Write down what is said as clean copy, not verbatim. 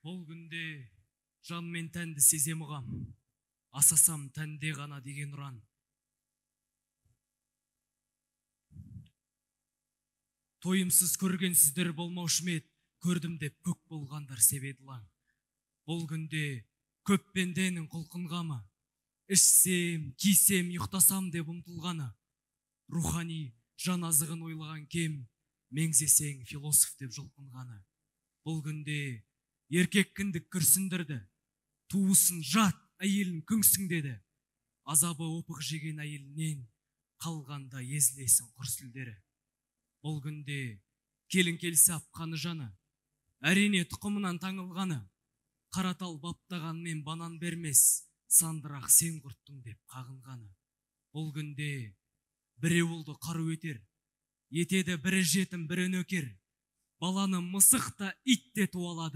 Бұл күнде жан мен тәнді сезем ұғам, асасам тәнде ғана деген ұран. Тойымсыз көргенсіздер болмаушы ме еді, көрдім деп көк болғандар себеді лаң. Бұл күнде көп пенденің құлқынғамы, ішсем, кисем, ұйықтасам деп ұмтылғаны, рухани жан азығын ойлаған кем, меңзесең философ деп жұлқынғаны. Бұл күнде еркек кіндік күрсіндірді, туысын жат, әйелін күңсіңдеді. Азабы опық жеген әйелінен қалғанда езілесің құрсілдері. Бұл күнде келін келсе апқаны жаны, әрине тұқымынан таңылғаны, қаратал баптағанмен банан бермес, сандырақ сен құрттың деп қағынғаны. Бұл күнде бірі олды қару етер, етеді бірі жетім, бірі нөкер, баланы мысық та ит те туалады.